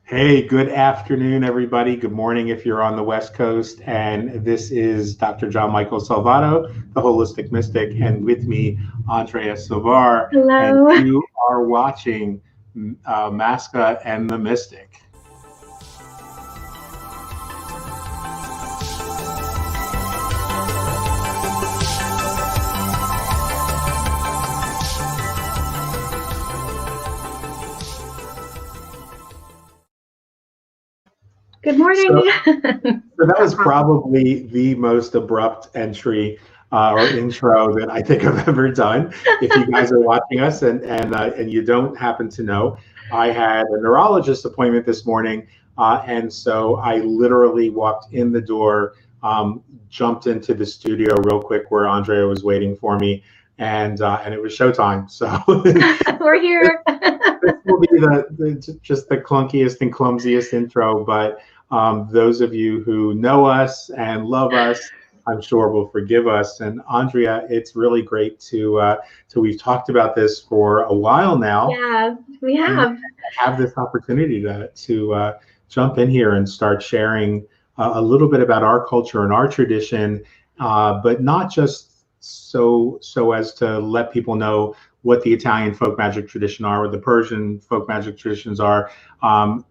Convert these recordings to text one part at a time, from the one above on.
Hey, good afternoon, everybody. Good morning if you're on the West Coast. And this is Dr. Gianmichael Salvato, the Holistic Mystic, and with me, Andrea Savar. And Hello. you are watching Masca and the Mystic. Good morning. So that was probably the most abrupt entry or intro that I think I've ever done. If you guys are watching us and you don't happen to know, I had a neurologist appointment this morning, and so I literally walked in the door, jumped into the studio real quick where Andrea was waiting for me, and it was showtime. So We're here. this will be just the clunkiest and clumsiest intro, but those of you who know us and love us, I'm sure will forgive us. And Andrea, it's really great to we've talked about this for a while now. Yeah, we And have. have this opportunity to jump in here and start sharing a little bit about our culture and our tradition, but not just so as to let people know what the Italian folk magic tradition are, or the Persian folk magic traditions are, um,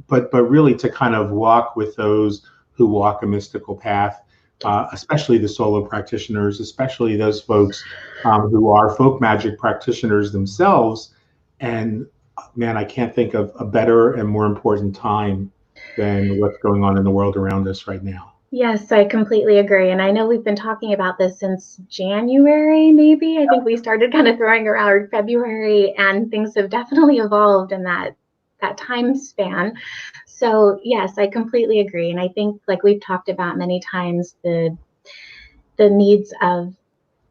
but really to kind of walk with those who walk a mystical path, especially the solo practitioners, especially those folks who are folk magic practitioners themselves. And man, I can't think of a better and more important time than what's going on in the world around us right now. Yes, I completely agree. And I know we've been talking about this since January, maybe. I think we started kind of throwing around February, and things have definitely evolved in that time span. So yes, I completely agree. And I think, like we've talked about many times, the needs of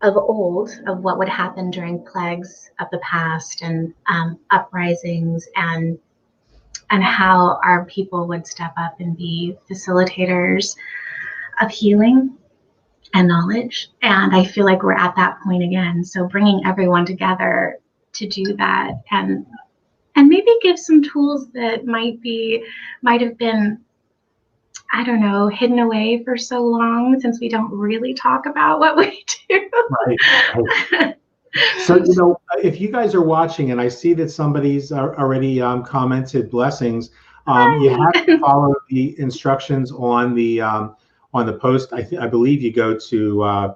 old, of what would happen during plagues of the past and uprisings, and how our people would step up and be facilitators of healing and knowledge. And I feel like we're at that point again. So bringing everyone together to do that, and maybe give some tools that might have been, I don't know, hidden away for so long, since we don't really talk about what we do. Right. So, if you guys are watching, and I see that somebody's already commented blessings, you have to follow the instructions on the post. I believe you go to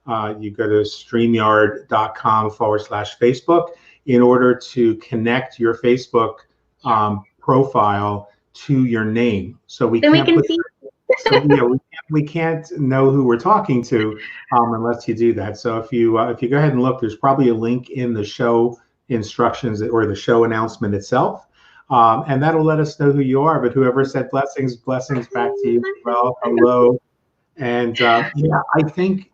StreamYard.com/Facebook in order to connect your Facebook profile to your name. So we Then we can't can put. see. So we can't know who we're talking to unless you do that. So if you go ahead and look, there's probably a link in the show instructions or the show announcement itself, and that'll let us know who you are. But whoever said blessings back to you as well. Hello, and yeah, I think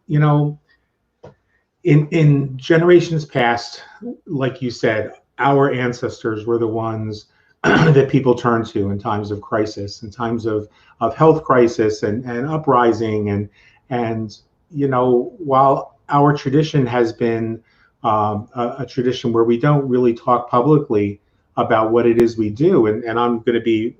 in generations past, like you said, our ancestors were the ones that people turn to in times of crisis, in times of health crisis and uprising. And while our tradition has been a tradition where we don't really talk publicly about what it is we do, and I'm going to be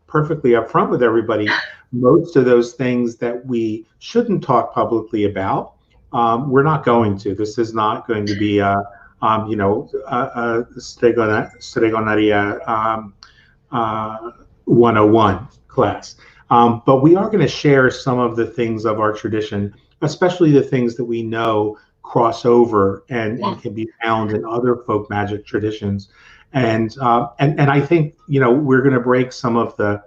perfectly upfront with everybody, most of those things that we shouldn't talk publicly about, we're not going to. This is not going to be a stregoneria 101 class. But we are going to share some of the things of our tradition, especially the things that we know cross over and can be found in other folk magic traditions. And I think we're going to break some of the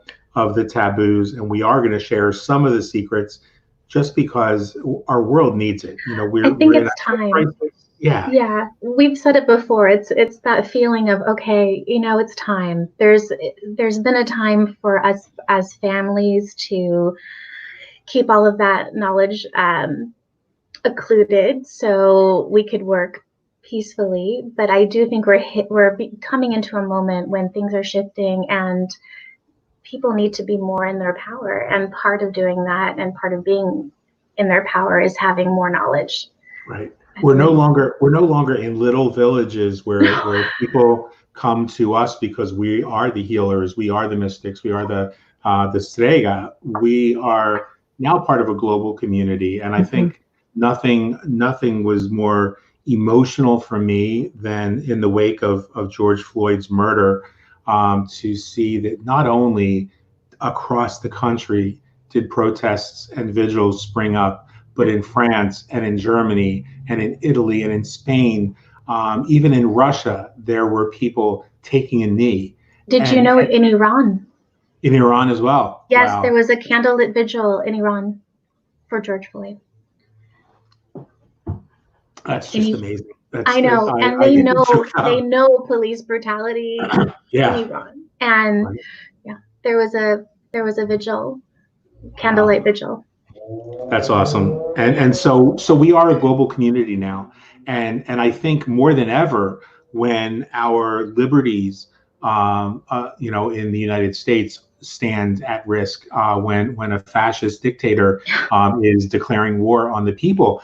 taboos, and we are going to share some of the secrets, just because our world needs it. I think it's time. Crisis. Yeah, we've said it before. It's that feeling of, okay, it's time. There's been a time for us as families to keep all of that knowledge occluded, so we could work peacefully. But I do think we're coming into a moment when things are shifting, and people need to be more in their power. And part of doing that, and part of being in their power, is having more knowledge. Right. We're no longer in little villages where people come to us because we are the healers, we are the mystics, we are the strega. We are now part of a global community, and I think nothing was more emotional for me than in the wake of George Floyd's murder, to see that not only across the country did protests and vigils spring up, but in France and in Germany and in Italy and in Spain, even in Russia, there were people taking a knee. Did you know in Iran? In Iran as well. Yes, wow. There was a candlelit vigil in Iran for George Floyd. That's just amazing. I know, and they know police brutality in Iran, and there was a vigil, candlelight vigil. That's awesome, and so we are a global community now, and I think more than ever, when our liberties, in the United States stand at risk, when a fascist dictator is declaring war on the people,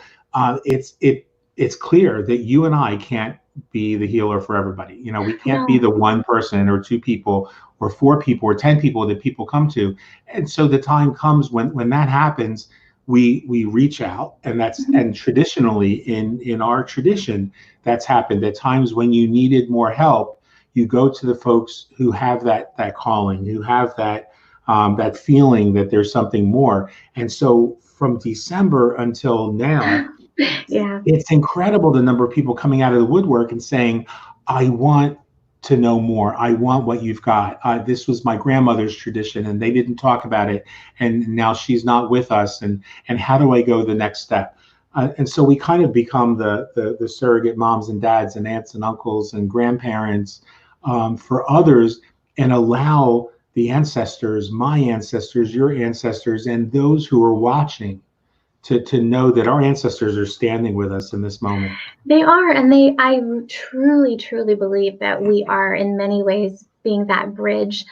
it's clear that you and I can't be the healer for everybody. We can't be the one person or two people or four people or 10 people that people come to. And so the time comes when that happens, we reach out, and and traditionally in our tradition, that's happened. At times when you needed more help, you go to the folks who have that calling, who have that feeling that there's something more. And so from December until now, it's incredible the number of people coming out of the woodwork and saying, I want to know more. I want what you've got. This was my grandmother's tradition, and they didn't talk about it, and now she's not with us. And how do I go the next step? And so we kind of become the surrogate moms and dads and aunts and uncles and grandparents for others, and allow the ancestors, my ancestors, your ancestors, and those who are watching to know that our ancestors are standing with us in this moment. They are, and I truly, truly believe that we are in many ways being that bridge,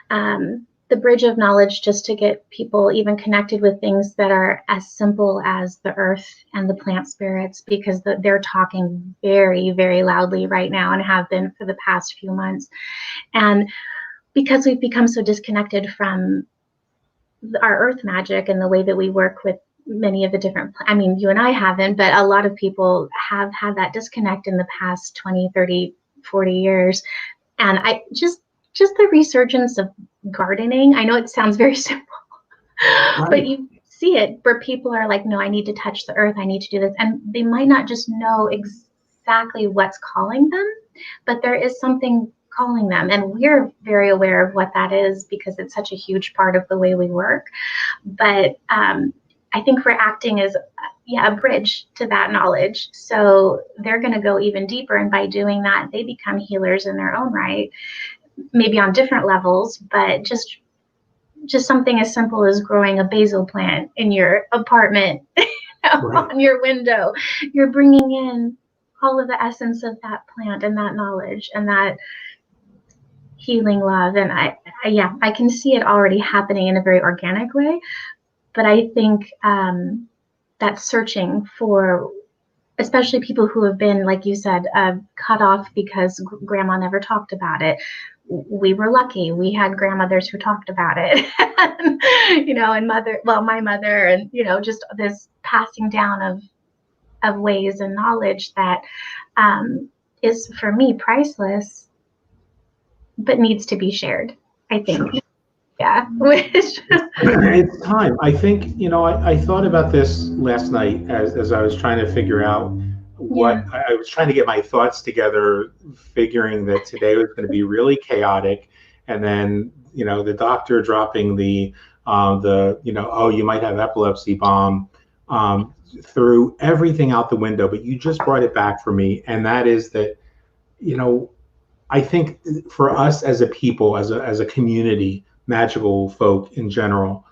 the bridge of knowledge, just to get people even connected with things that are as simple as the earth and the plant spirits, because they're talking very, very loudly right now and have been for the past few months. And because we've become so disconnected from our earth magic and the way that we work with many of the different, you and I haven't, but a lot of people have had that disconnect in the past 20, 30, 40 years. And I just the resurgence of gardening. I know it sounds very simple, but you see it where people are like, no, I need to touch the earth. I need to do this. And they might not just know exactly what's calling them, but there is something calling them. And we're very aware of what that is because it's such a huge part of the way we work. But I think we're acting as a bridge to that knowledge. So they're going to go even deeper. And by doing that, they become healers in their own right, maybe on different levels, but just something as simple as growing a basil plant in your apartment on your window. You're bringing in all of the essence of that plant and that knowledge and that healing love. And I can see it already happening in a very organic way. But I think that searching for, especially people who have been, like you said, cut off because grandma never talked about it. We were lucky. We had grandmothers who talked about it, and my mother, and, just this passing down of ways and knowledge that is, for me, priceless, but needs to be shared, I think. Sure. Yeah. It's time. I think, I thought about this last night as I was trying to figure out what I was trying to get my thoughts together, figuring that today was going to be really chaotic. And then, the doctor dropping the you might have epilepsy bomb, threw everything out the window. But you just brought it back for me. And that is that, I think for us as a people, as a community, magical folk in general,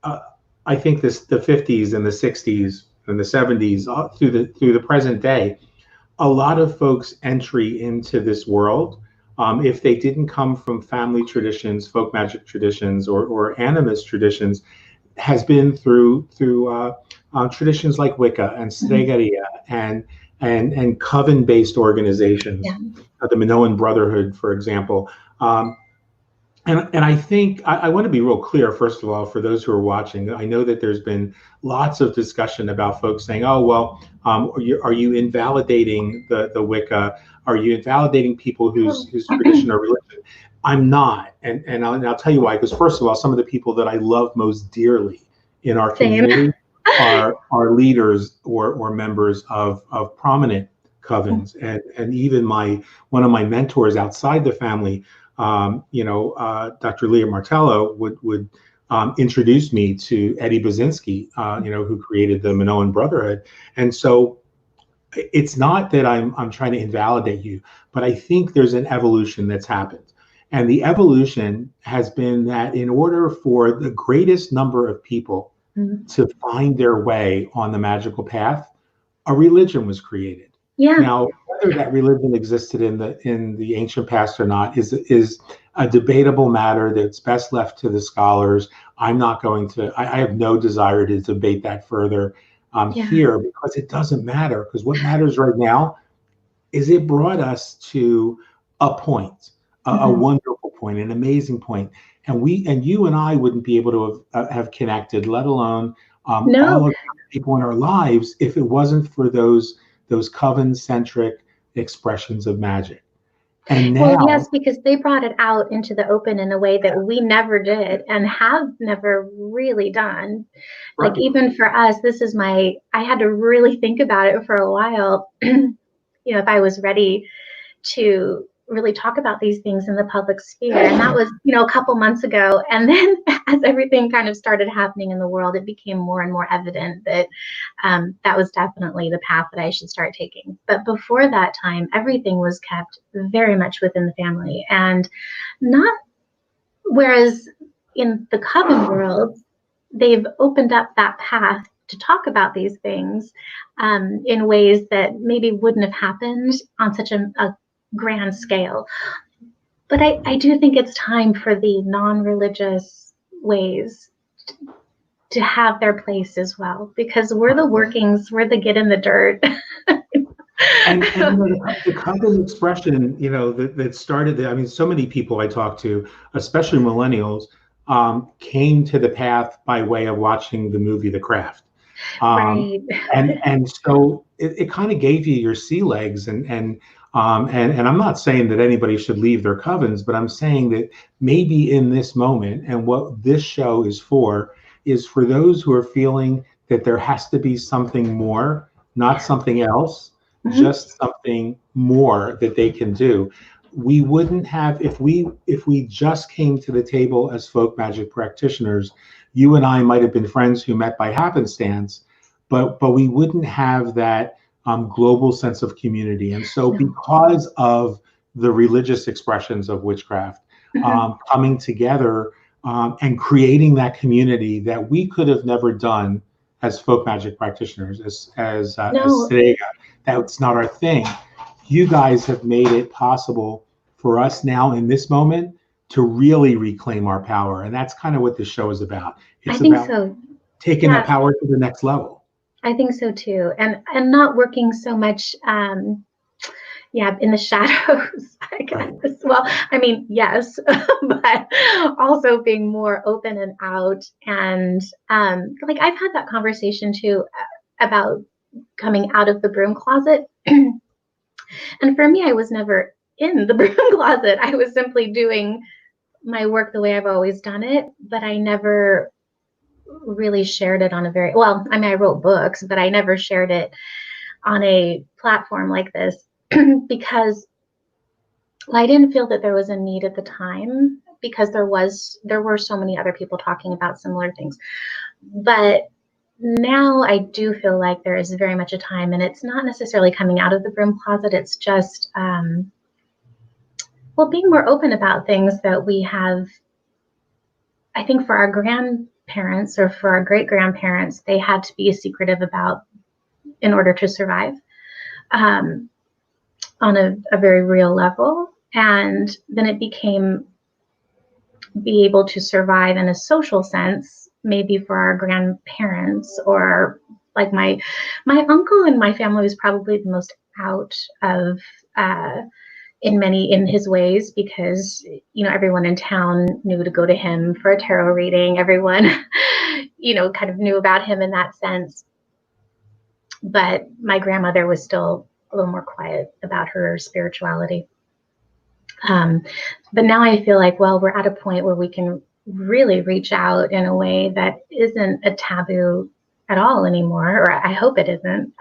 I think the 50s and the 60s and the 70s through the present day, a lot of folks' entry into this world, if they didn't come from family traditions, folk magic traditions, or animist traditions, has been through traditions like Wicca and stregoneria and coven-based organizations. the Minoan Brotherhood, for example. And I think I want to be real clear, first of all, for those who are watching. I know that there's been lots of discussion about folks saying, oh, well, are you invalidating the Wicca? Are you invalidating people whose tradition or religion? I'm not. And I'll tell you why. Because first of all, some of the people that I love most dearly in our community are leaders or members of prominent covens. And even one of my mentors outside the family, Dr. Leah Martello would introduce me to Eddie Basinski, who created the Minoan Brotherhood. And so it's not that I'm trying to invalidate you, but I think there's an evolution that's happened. And the evolution has been that in order for the greatest number of people to find their way on the magical path, a religion was created. Yeah. Now, whether that religion existed in the ancient past or not is a debatable matter that's best left to the scholars. I'm not going to. I have no desire to debate that further here, because it doesn't matter. Because what matters right now is it brought us to a point, a wonderful point, an amazing point, and you and I wouldn't be able to have connected, let alone all of the people in our lives, if it wasn't for those coven-centric expressions of magic. And now, well, yes, because they brought it out into the open in a way that we never did and have never really done. Right. Like, even for us, I had to really think about it for a while, if I was ready to really talk about these things in the public sphere. And that was, a couple months ago. And then as everything kind of started happening in the world, it became more and more evident that that was definitely the path that I should start taking. But before that time, everything was kept very much within the family. And whereas in the coven world, they've opened up that path to talk about these things in ways that maybe wouldn't have happened on such a grand scale. But I do think it's time for the non-religious ways to have their place as well, because we're the workings, we're the get in the dirt. and the coven expression, that started, so many people I talk to, especially millennials, came to the path by way of watching the movie The Craft. Right. And so it kind of gave you your sea legs, and I'm not saying that anybody should leave their covens, but I'm saying that maybe in this moment, and what this show is for those who are feeling that there has to be something more, not something else, just something more that they can do. We wouldn't have, if we just came to the table as folk magic practitioners, you and I might have been friends who met by happenstance, but we wouldn't have that global sense of community. And so because of the religious expressions of witchcraft coming together and creating that community that we could have never done as folk magic practitioners, as Strega, that's not our thing. You guys have made it possible for us now in this moment to really reclaim our power. And that's kind of what this show is about. It's about taking that power to the next level. I think so too. And not working so much in the shadows, I guess. Right. Well, I mean, yes, but also being more open and out. And I've had that conversation too about coming out of the broom closet. And for me, I was never in the broom closet. I was simply doing my work the way I've always done it, but I never really shared it on I wrote books, but I never shared it on a platform like this because I didn't feel that there was a need at the time, because there were so many other people talking about similar things. But now I do feel like there is very much a time, and it's not necessarily coming out of the broom closet. It's just, being more open about things that we have. I think for our grandparents or for our great-grandparents, they had to be secretive about in order to survive on a very real level. And then it became be able to survive in a social sense, maybe for our grandparents, or like my uncle in my family was probably the most out of in his ways, because everyone in town knew to go to him for a tarot reading. Everyone kind of knew about him in that sense. But my grandmother was still a little more quiet about her spirituality. But now I feel like, well, we're at a point where we can really reach out in a way that isn't a taboo at all anymore, or I hope it isn't.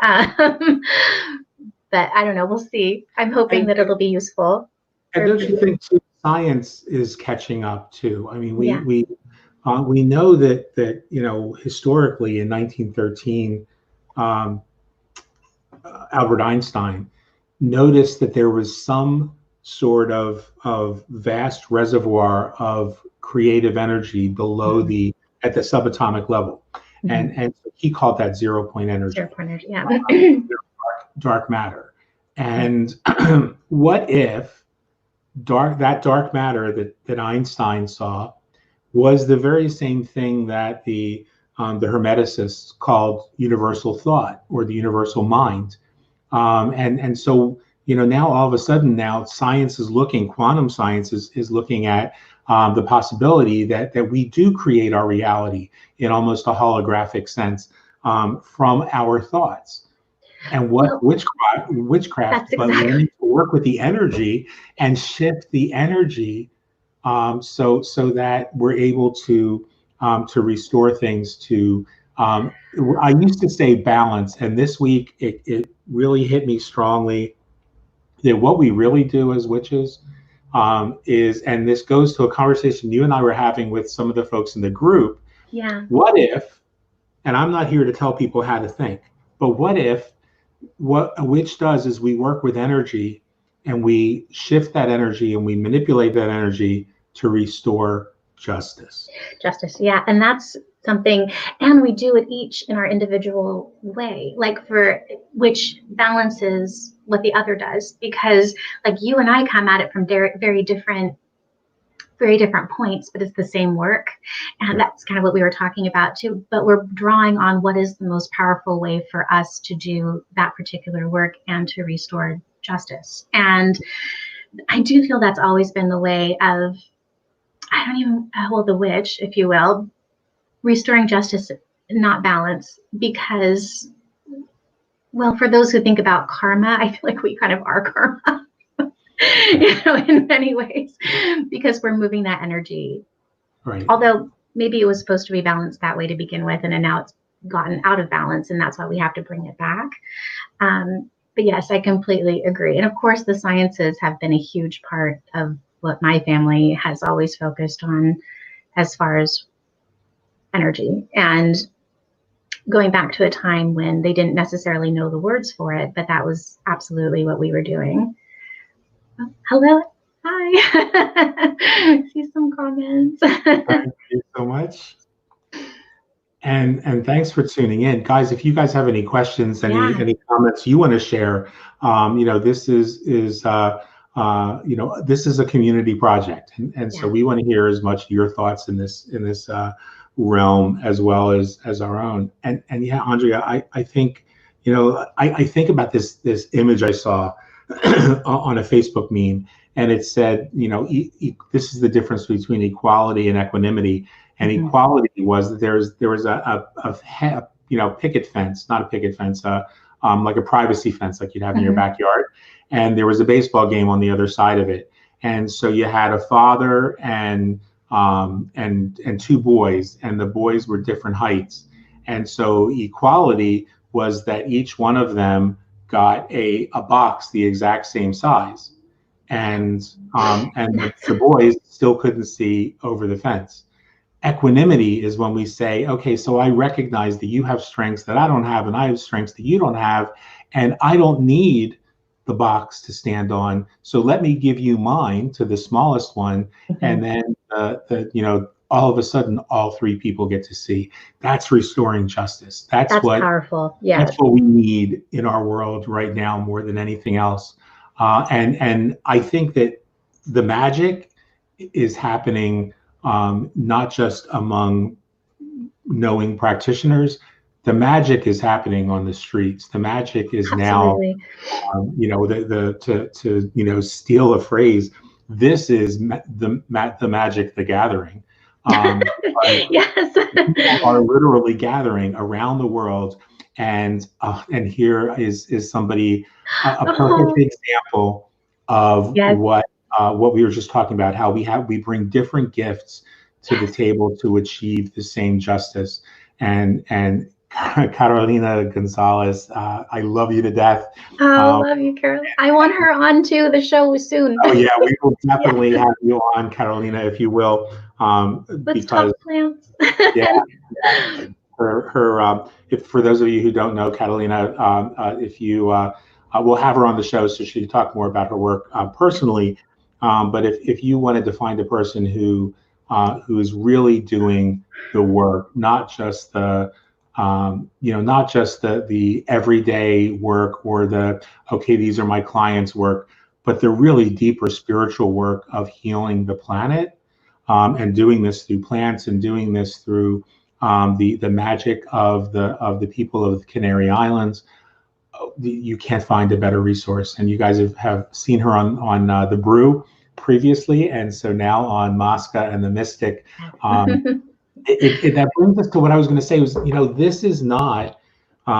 But I don't know, we'll see. I'm hoping that it'll be useful. And don't you think too, science is catching up too? I mean, we know that historically in 1913, Albert Einstein noticed that there was some sort of vast reservoir of creative energy below at the subatomic level, and he called that 0 point energy. 0 point energy, yeah. Dark matter. And what if that dark matter that Einstein saw was the very same thing that the Hermeticists called universal thought, or the universal mind? And so now all of a sudden, now science is looking, quantum science is looking at the possibility that we do create our reality in almost a holographic sense from our thoughts. And what witchcraft, but learning to work with the energy and shift the energy, so that we're able to restore things to. I used to say balance, and this week it really hit me strongly that what we really do as witches is, and this goes to a conversation you and I were having with some of the folks in the group. Yeah. What if, and I'm not here to tell people how to think, but what if what a witch does is we work with energy and we shift that energy and we manipulate that energy to restore justice. Yeah. And that's something, and we do it each in our individual way, which balances what the other does, because you and I come at it from very different points, but it's the same work. And that's kind of what we were talking about too, but we're drawing on what is the most powerful way for us to do that particular work and to restore justice. And I do feel that's always been the way of, the witch, if you will, restoring justice, not balance, because, well, for those who think about karma, I feel like we kind of are karma. In many ways, because we're moving that energy. Right. Although maybe it was supposed to be balanced that way to begin with, and then now it's gotten out of balance, and that's why we have to bring it back. But yes, I completely agree. And of course, the sciences have been a huge part of what my family has always focused on as far as energy. And going back to a time when they didn't necessarily know the words for it, but that was absolutely what we were doing. Hello. Hi. See some comments. Thank you so much. And thanks for tuning in. Guys, if you guys have any questions, any comments you want to share, this is this is a community project. And so we want to hear as much your thoughts in this realm as well as our own. And yeah, Andrea, I think, I think about this image I saw on a Facebook meme, and it said, this is the difference between equality and equanimity. And equality was that there was a picket fence, not a picket fence, like a privacy fence, like you'd have in your backyard, and there was a baseball game on the other side of it. And so you had a father and two boys, and the boys were different heights. And so equality was that each one of them got a box the exact same size, and the boys still couldn't see over the fence. Equanimity is when we say, okay, so I recognize that you have strengths that I don't have, and I have strengths that you don't have, and I don't need the box to stand on, so let me give you mine to the smallest one, and then all of a sudden all three people get to see. That's restoring justice. That's what powerful. Yeah, that's what we need in our world right now more than anything else. And I think that the magic is happening not just among knowing practitioners. the magic is happening on the streets. The magic is now, Absolutely. to steal a phrase, this is the magic, the gathering. Yes. People are literally gathering around the world, and here is somebody, a perfect Oh, example of yes. what we were just talking about, how we bring different gifts to the table to achieve the same justice. And Carolina Gonzalez, I love you to death. Oh, love you, Carol. I want her on to the show soon. Oh yeah, we will Yeah. definitely have you on, Carolina, if you will, Let's because talk plants. yeah, if for those of you who don't know Catalina, if you we'll have her on the show so she can talk more about her work personally. But if you wanted to find a person who is really doing the work, not just the not just the everyday work or the okay, these are my clients' work, but the really deeper spiritual work of healing the planet, and doing this through plants and doing this through the magic of the people of the Canary Islands. You can't find a better resource. And you guys have seen her on the Brew previously, and so now on Masca and the Mystic. That brings us to what I was going to say was, this is not.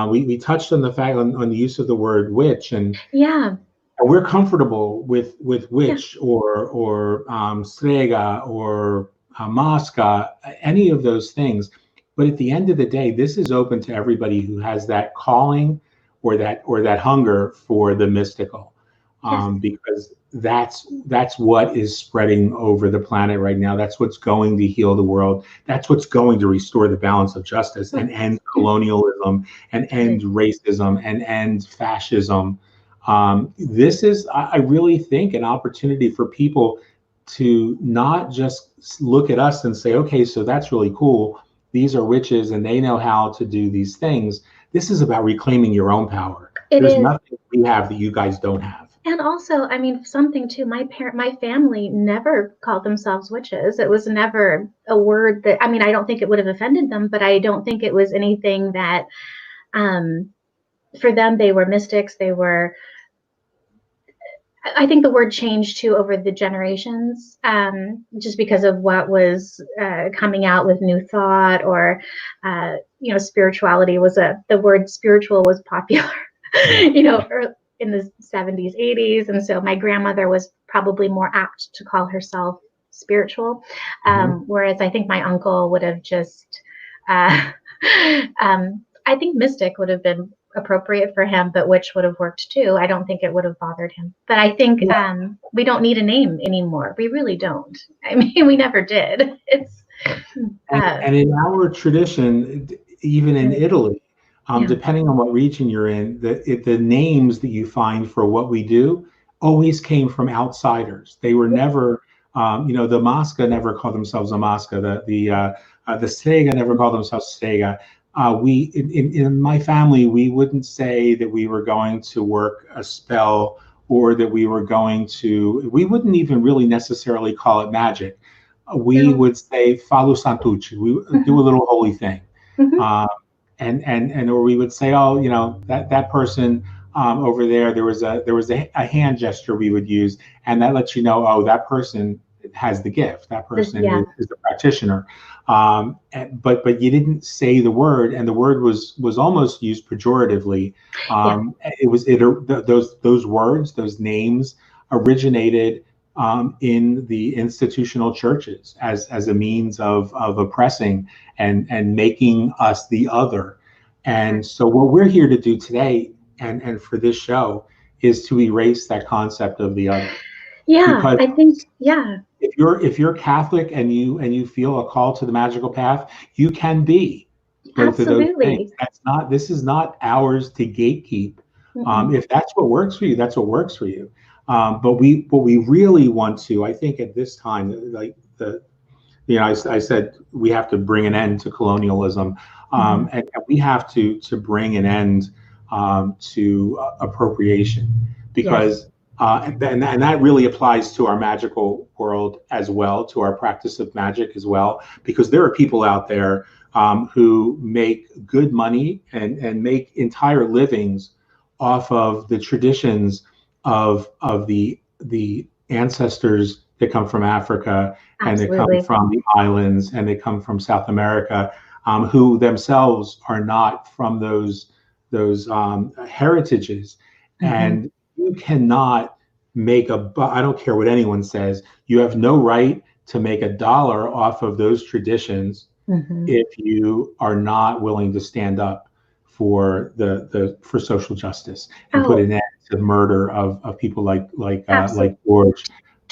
We touched on the fact on the use of the word witch, and Yeah. we're comfortable with witch or strega or masca, any of those things. But at the end of the day, this is open to everybody who has that calling or that hunger for the mystical, Yes. because that's what is spreading over the planet right now. That's what's going to heal the world. That's what's going to restore the balance of justice and end colonialism and end racism and end fascism. This is, I really think, an opportunity for people to not just look at us and say, okay, so that's really cool. These are witches and they know how to do these things. This is about reclaiming your own power. It There's is. nothing we have that you guys don't have. And also, I mean, something too, my family never called themselves witches. It was never a word that, I mean, I don't think it would have offended them, but I don't think it was anything that, for them, they were mystics. They were, I think the word changed too over the generations, just because of what was coming out with New Thought, or spirituality was the word spiritual was popular, in the 70s, 80s, and so my grandmother was probably more apt to call herself spiritual, whereas I think my uncle would have just, I think mystic would have been appropriate for him, but witch would have worked too. I don't think it would have bothered him. But I think we don't need a name anymore. We really don't. I mean, we never did. It's and in our tradition, even in Italy, depending on what region you're in, the names that you find for what we do always came from outsiders. They were never, the Masca never called themselves a Masca. The Strega never called themselves Strega. We in my family, we wouldn't say that we were going to work a spell or that we wouldn't even really necessarily call it magic. We would say Falu Santucci. We would do a little holy thing. And or we would say, oh, that person over there, there was a hand gesture we would use, and that lets you know, oh, that person has the gift. That person is a practitioner. But you didn't say the word, and the word was almost used pejoratively. Those words, those names originated in the institutional churches as a means of oppressing and making us the other. And so what we're here to do today and for this show is to erase that concept of the other. Because I think, if you're Catholic and you feel a call to the magical path, you can be both of those things. This is not ours to gatekeep. If that's what works for you, that's what works for you. But we really want to, I think at this time, like I said, we have to bring an end to colonialism, and we have to bring an end to appropriation, because and that really applies to our magical world as well, to our practice of magic as well, because there are people out there who make good money and make entire livings off of the traditions of the ancestors that come from Africa and they come from the islands and they come from South America, who themselves are not from those heritages. And you cannot make I don't care what anyone says, you have no right to make $1 off of those traditions if you are not willing to stand up for for social justice and put an end to the murder of people like George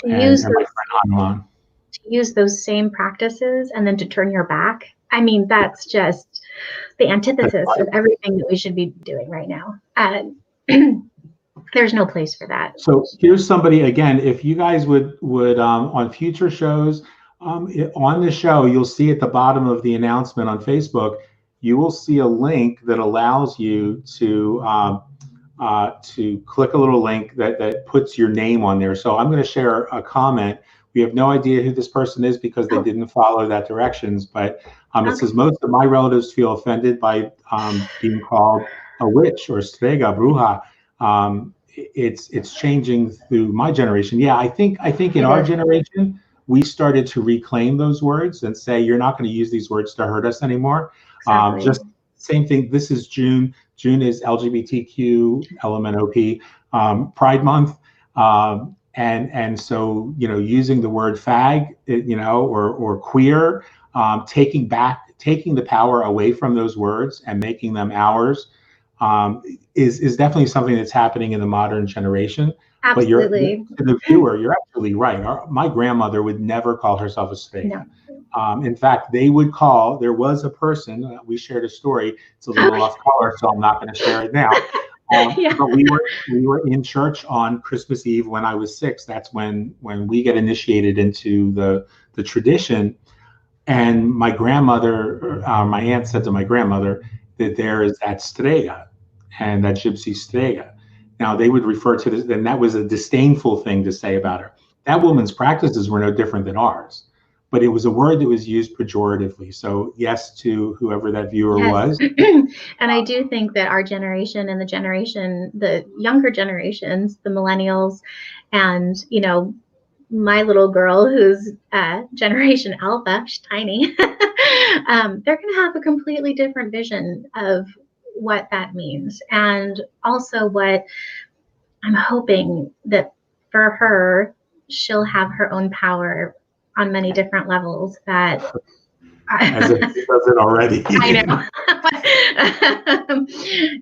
and my friend Anwan. To use those same practices and then to turn your back. I mean, that's just the antithesis of everything that we should be doing right now. There's no place for that. So here's somebody, again, if you guys would on future shows, on the show, you'll see at the bottom of the announcement on Facebook, you will see a link that allows you to click a little link that puts your name on there. So I'm going to share a comment. We have no idea who this person is because they didn't follow that directions, but it says, most of my relatives feel offended by being called a witch or strega, bruja. It's changing through my generation. Yeah, I think in our generation, we started to reclaim those words and say, you're not going to use these words to hurt us anymore. Exactly. Just same thing. This is June. June is LGBTQ LMNOP Pride Month. And so, using the word fag, or queer, taking the power away from those words and making them ours, is definitely something that's happening in the modern generation. Absolutely. But to the viewer, you're absolutely right. My grandmother would never call herself a strega. No. In fact, there was a person, we shared a story, it's a little off color, so I'm not going to share it now. But we were in church on Christmas Eve when I was 6. That's when we get initiated into the tradition. And my grandmother, my aunt said to my grandmother that there is that strega and that gypsy strega. Now they would refer to this, and that was a disdainful thing to say about her. That woman's practices were no different than ours, but it was a word that was used pejoratively. So yes, to whoever that viewer was. And I do think that our generation and the younger generations, the millennials, and my little girl who's Generation Alpha, she's tiny, they're going to have a completely different vision of what that means. And also what I'm hoping that for her, she'll have her own power on many different levels that as if she doesn't already. I know.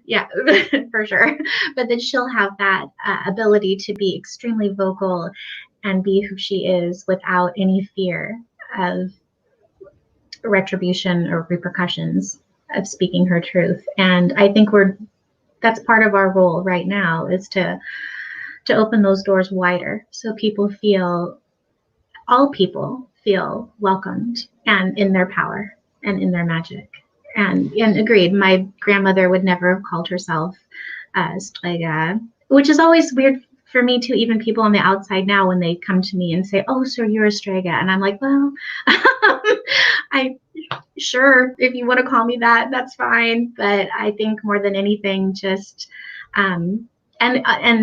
Yeah, for sure. But that she'll have that ability to be extremely vocal and be who she is without any fear of retribution or repercussions of speaking her truth. And I think that's part of our role right now, is to open those doors wider so all people feel welcomed and in their power and in their magic. And agreed, my grandmother would never have called herself strega, which is always weird for me too. Even people on the outside now, when they come to me and say, "Oh, so you're a strega," and I'm like, "Well, sure, if you want to call me that, that's fine." But I think more than anything, just and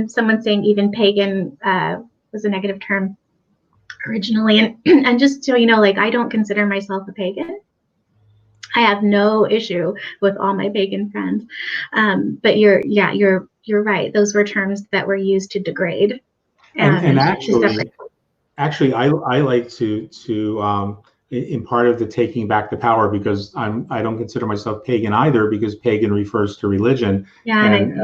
someone saying even pagan was a negative term originally, and just so you know, like, I don't consider myself a pagan. I have no issue with all my pagan friends, but you're right. Those were terms that were used to degrade. And actually, I like to in part of the taking back the power, because I don't consider myself pagan either, because pagan refers to religion. And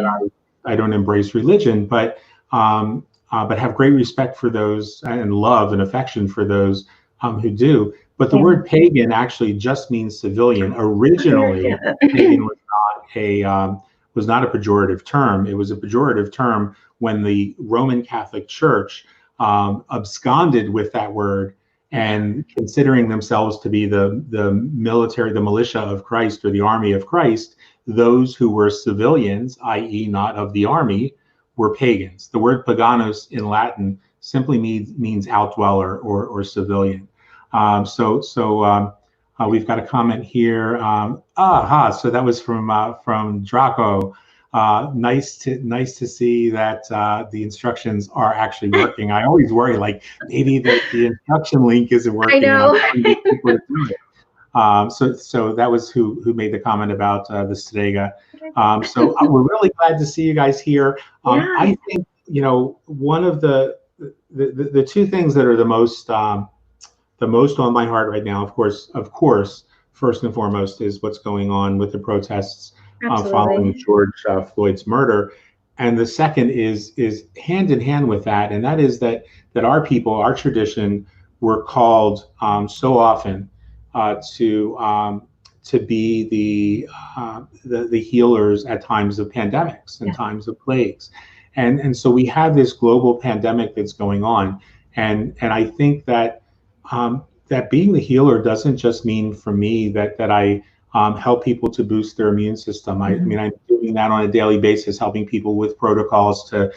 I don't embrace religion, but have great respect for those and love and affection for those who do. But the word pagan actually just means civilian. Originally, pagan was not a pejorative term. It was a pejorative term when the Roman Catholic Church absconded with that word, and considering themselves to be the military, the militia of Christ, or the army of Christ, those who were civilians, i.e. not of the army, were pagans. The word paganus in Latin simply means outdweller or civilian. We've got a comment here. So that was from Draco. Nice to see that the instructions are actually working. I always worry, like maybe the instruction link isn't working, I and know. I'm telling these people to do it. So that was who made the comment about the strega. So we're really glad to see you guys here. Yeah. I think one of the two things that are the most on my heart right now, of course, first and foremost is what's going on with the protests following George Floyd's murder, and the second is hand in hand with that, and that is that our people, our tradition, were called so often to be the healers at times of pandemics and times of plagues, and so we have this global pandemic that's going on, and I think that that being the healer doesn't just mean for me that I help people to boost their immune system. I mean, I'm doing that on a daily basis, helping people with protocols to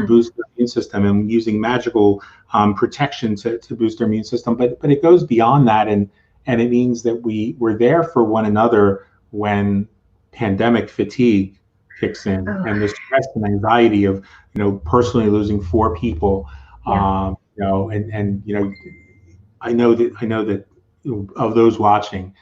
boost their immune system and using magical protection to boost their immune system. But it goes beyond that, and it means that we're there for one another when pandemic fatigue kicks in, and the stress and anxiety of personally losing 4 people. I know that of those watching,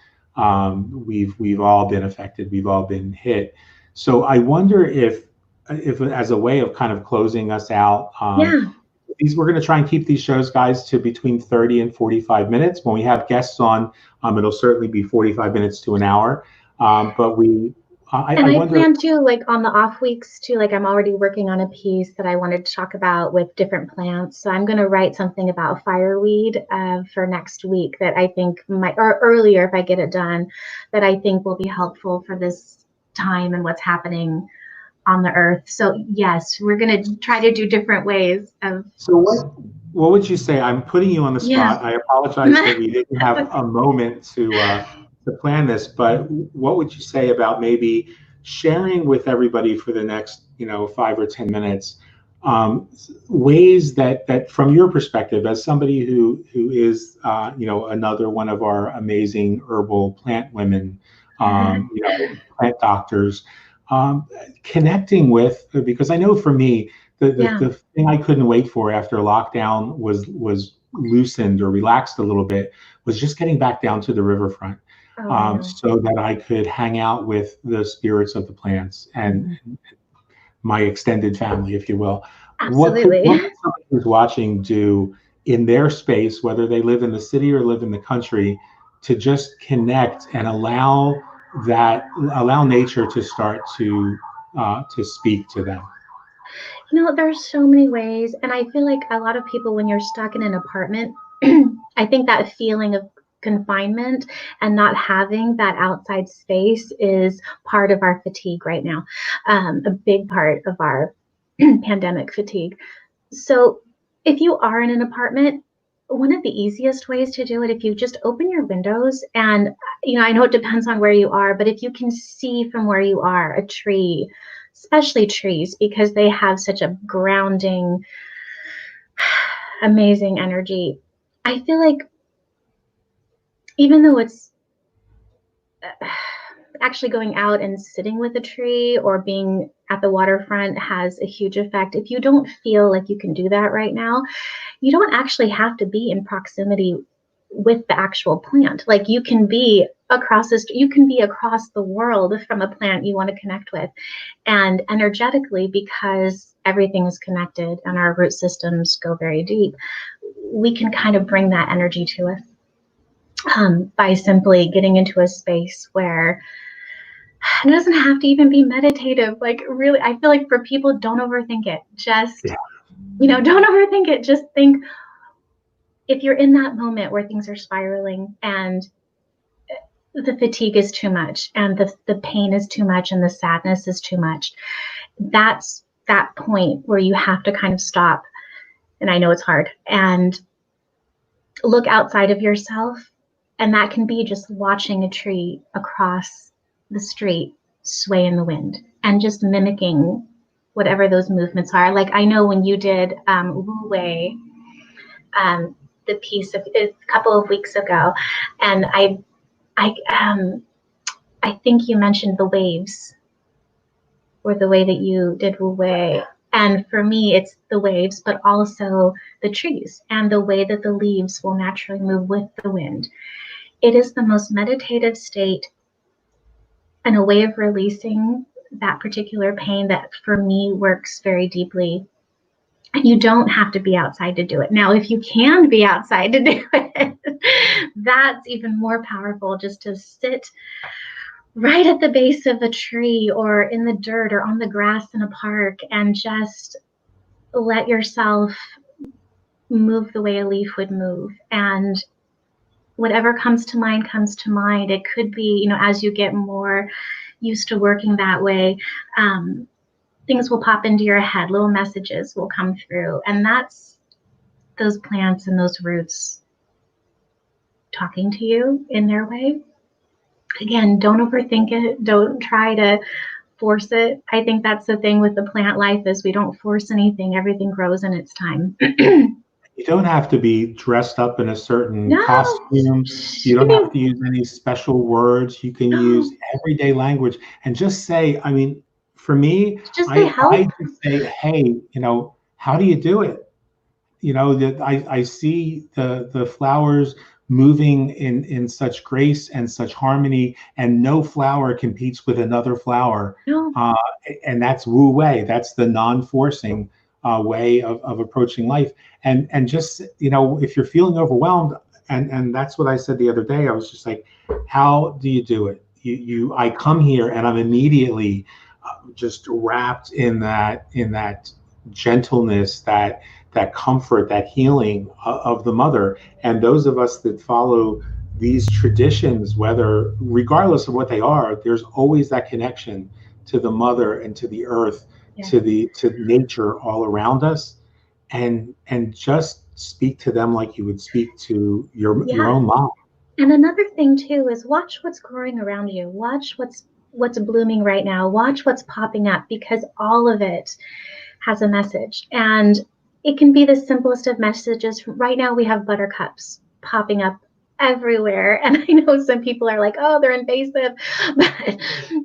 we've all been affected. We've all been hit. So I wonder if as a way of kind of closing us out, we're going to try and keep these shows, guys, to between 30 and 45 minutes. When we have guests on, it'll certainly be 45 minutes to an hour. But I wonder, plan to, like, on the off weeks too, like I'm already working on a piece that I wanted to talk about with different plants. So I'm going to write something about fireweed for next week that I think or earlier if I get it done, that I think will be helpful for this time and what's happening on the earth. So yes, we're going to try to do different ways of. So what would you say? I'm putting you on the spot. I apologize that we didn't have a moment to plan this, but what would you say about maybe sharing with everybody for the next 5 or 10 minutes ways that from your perspective as somebody who is another one of our amazing herbal plant women, plant doctors, connecting with, because I know for me the thing I couldn't wait for after lockdown was loosened or relaxed a little bit was just getting back down to the riverfront. So that I could hang out with the spirits of the plants and my extended family, if you will. Absolutely. What could somebody who's watching do in their space, whether they live in the city or live in the country, to just connect and allow nature to start to speak to them? There's so many ways, and I feel like a lot of people, when you're stuck in an apartment, I think that feeling of confinement and not having that outside space is part of our fatigue right now, a big part of our pandemic fatigue. So if you are in an apartment, one of the easiest ways to do it, if you just open your windows and, I know it depends on where you are, but if you can see from where you are a tree, especially trees, because they have such a grounding, amazing energy. I feel like even though it's actually going out and sitting with a tree or being at the waterfront has a huge effect. If you don't feel like you can do that right now, you don't actually have to be in proximity with the actual plant. Like you can be across the world from a plant you want to connect with. And energetically, because everything is connected and our root systems go very deep, we can kind of bring that energy to us. By simply getting into a space where it doesn't have to even be meditative. Like really, I feel like for people, don't overthink it. Just, don't overthink it. Just think if you're in that moment where things are spiraling and the fatigue is too much and the pain is too much and the sadness is too much, that's that point where you have to kind of stop. And I know it's hard, and look outside of yourself. And that can be just watching a tree across the street sway in the wind and just mimicking whatever those movements are. Like I know when you did Wu Wei, the piece a couple of weeks ago, and I I think you mentioned the waves, or the way that you did Wu Wei. And for me, it's the waves, but also the trees and the way that the leaves will naturally move with the wind. It is the most meditative state and a way of releasing that particular pain that for me works very deeply. And you don't have to be outside to do it. Now, if you can be outside to do it, that's even more powerful, just to sit right at the base of a tree or in the dirt or on the grass in a park and just let yourself move the way a leaf would move. And whatever comes to mind comes to mind. It could be, as you get more used to working that way, things will pop into your head, little messages will come through. And that's those plants and those roots talking to you in their way. Again, don't overthink it. Don't try to force it. I think that's the thing with the plant life, is we don't force anything. Everything grows in its time. You don't have to be dressed up in a certain costume. You don't have to use any special words. You can use everyday language and just say, I mean, for me, I just say, hey, how do you do it? That I see the flowers moving in such grace and such harmony, and no flower competes with another flower. No. And that's Wu Wei. That's the non-forcing way of approaching life. And just, if you're feeling overwhelmed, and that's what I said the other day, I was just like, how do you do it? I come here and I'm immediately just wrapped in that gentleness, that comfort, that healing of the mother. And those of us that follow these traditions, regardless of what they are, there's always that connection to the mother and to the earth, to nature all around us, and just speak to them like you would speak to your own mom. And another thing too is watch what's growing around you. Watch what's blooming right now. Watch what's popping up, because all of it has a message. And it can be the simplest of messages. Right now we have buttercups popping up everywhere. And I know some people are like, oh, they're invasive, but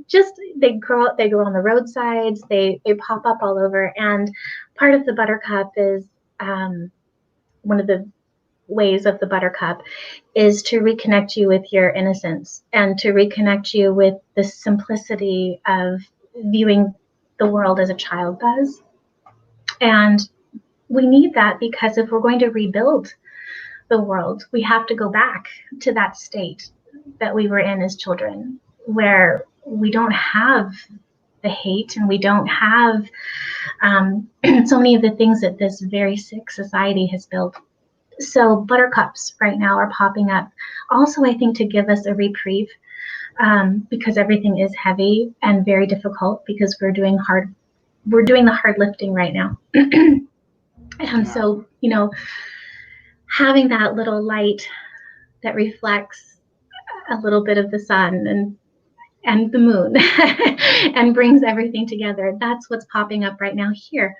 just they grow on the roadsides, they pop up all over. And part of the buttercup is one of the ways of the buttercup is to reconnect you with your innocence and to reconnect you with the simplicity of viewing the world as a child does. And we need that, because if we're going to rebuild the world, we have to go back to that state that we were in as children, where we don't have the hate and we don't have so many of the things that this very sick society has built. So buttercups right now are popping up. Also, I think to give us a reprieve, because everything is heavy and very difficult, because we're doing the hard lifting right now. And so, having that little light that reflects a little bit of the sun and the moon and brings everything together, that's what's popping up right now here.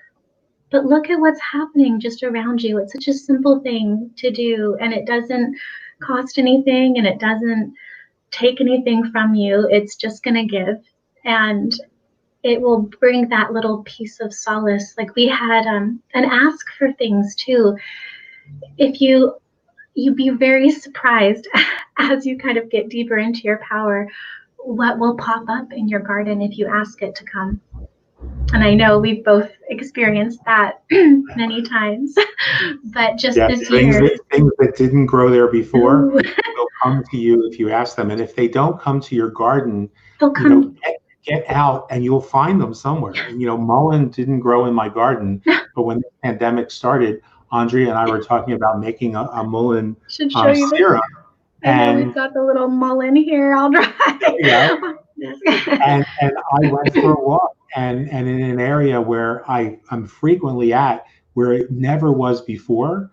But look at what's happening just around you. It's such a simple thing to do, and it doesn't cost anything, and it doesn't take anything from you. It's just going to give, and it will bring that little piece of solace. Like we had an ask for things too. If you'd be very surprised as you kind of get deeper into your power, what will pop up in your garden if you ask it to come. And I know we've both experienced that many times, but just this year. Things that didn't grow there before will come to you if you ask them. And if they don't come to your garden, they'll come. Get out and you'll find them somewhere. Mullein didn't grow in my garden, but when the pandemic started, Andrea and I were talking about making a mullein syrup. And we've got the little mullein here. I'll dry. And I went for a walk, and in an area where I'm frequently at, where it never was before,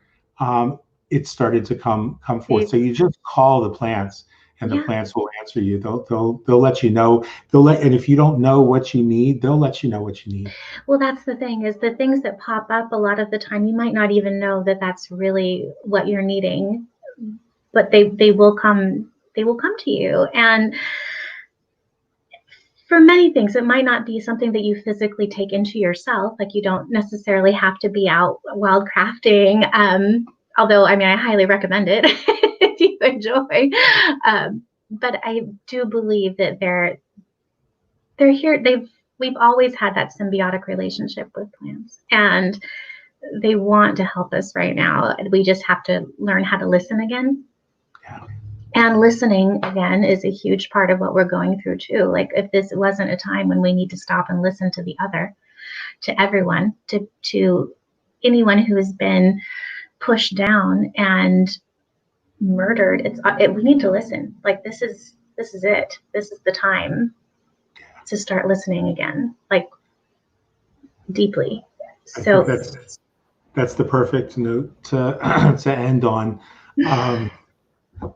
it started to come forth. So you just call the plants, and the plants will answer you. They'll let you know. And if you don't know what you need, they'll let you know what you need. Well, that's the thing, is the things that pop up a lot of the time, you might not even know that that's really what you're needing, but they will come they will come to you. And for many things, it might not be something that you physically take into yourself. Like, you don't necessarily have to be out wild crafting. Although, I mean, I highly recommend it if you enjoy. But I do believe that they're here. We've always had that symbiotic relationship with plants, and they want to help us right now. We just have to learn how to listen again. Yeah. And listening again is a huge part of what we're going through too. Like, if this wasn't a time when we need to stop and listen to the other, to everyone, to anyone who has been pushed down and murdered, we need to listen. Like, this is it. This is the time to start listening again, like, deeply. So that's the perfect note to to end on.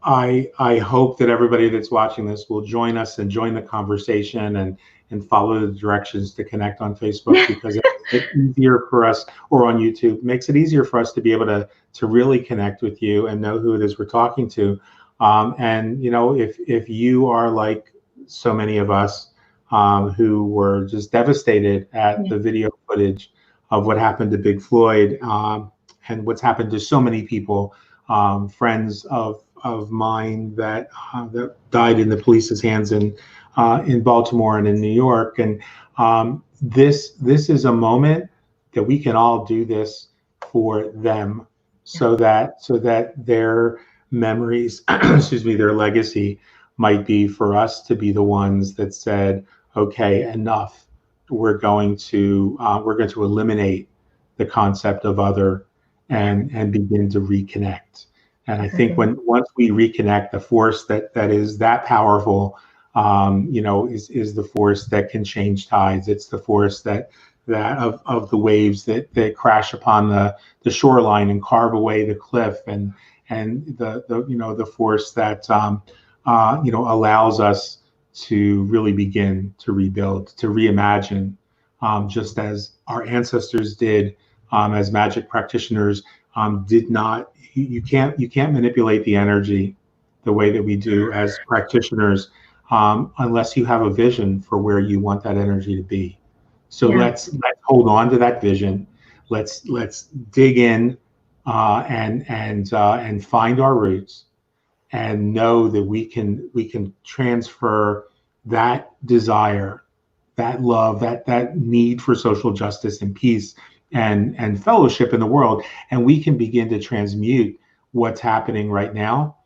I hope that everybody that's watching this will join us and join the conversation and follow the directions to connect on Facebook, because it's easier for us, or on YouTube, makes it easier for us to be able to really connect with you and know who it is we're talking to. And if you are like so many of us who were just devastated at the video footage of what happened to Big Floyd, and what's happened to so many people, friends of mine that died in the police's hands in Baltimore and in New York. And this is a moment that we can all do this for them, so that their memories, their legacy might be for us to be the ones that said, okay, enough. We're going to eliminate the concept of other and begin to reconnect. And I think once we reconnect, the force that is that powerful, is the force that can change tides. It's the force that of the waves that crash upon the shoreline and carve away the cliff, and the force that allows us to really begin to rebuild, to reimagine, just as our ancestors did, as magic practitioners. Did not. You can't manipulate the energy the way that we do as practitioners, unless you have a vision for where you want that energy to be. So let's hold on to that vision. Let's dig in and find our roots, and know that we can transfer that desire, that love, that need for social justice and peace and fellowship in the world, and we can begin to transmute what's happening right now.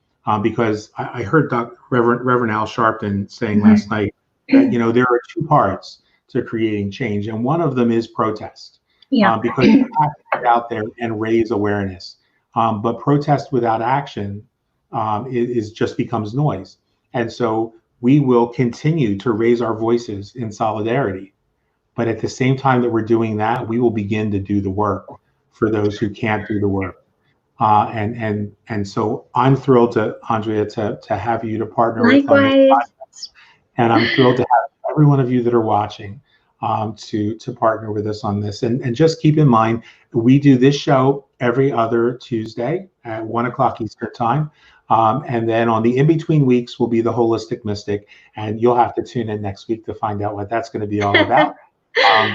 Because I heard Reverend Al Sharpton saying last night that there are two parts to creating change, and one of them is protest. Because you have to get out there and raise awareness. But protest without action is just becomes noise. And so we will continue to raise our voices in solidarity. But at the same time that we're doing that, we will begin to do the work for those who can't do the work. And so I'm thrilled Andrea, to have you to partner with on this podcast. And I'm thrilled to have every one of you that are watching to partner with us on this. And just keep in mind, we do this show every other Tuesday at 1:00 Eastern time. And then on the in-between weeks will be the Holistic Mystic. And you'll have to tune in next week to find out what that's going to be all about.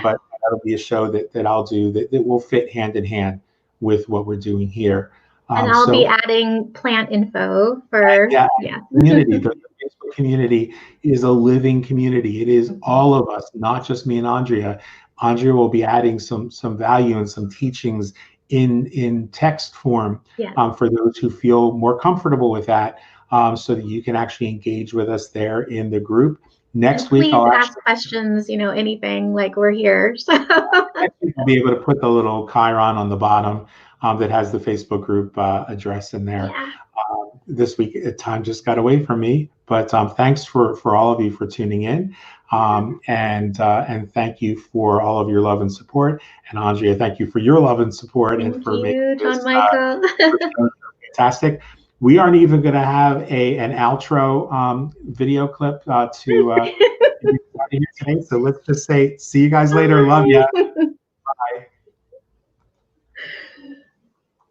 But that'll be a show that I'll do that will fit hand in hand with what we're doing here. And I'll be adding plant info for community. The Facebook community is a living community. It is all of us, not just me and Andrea. Andrea will be adding some value and some teachings in text form for those who feel more comfortable with that, so that you can actually engage with us there in the group. Next week, I'll ask questions, anything, like, we're here. So next week I'll be able to put the little Chiron on the bottom that has the Facebook group address in there. This week, time just got away from me, but thanks for all of you for tuning in, and thank you for all of your love and support. And Andrea, thank you for your love and support. Thank you, Gianmichael. Fantastic. We aren't even going to have an outro video clip to today. So let's just say, see you guys later. Love ya.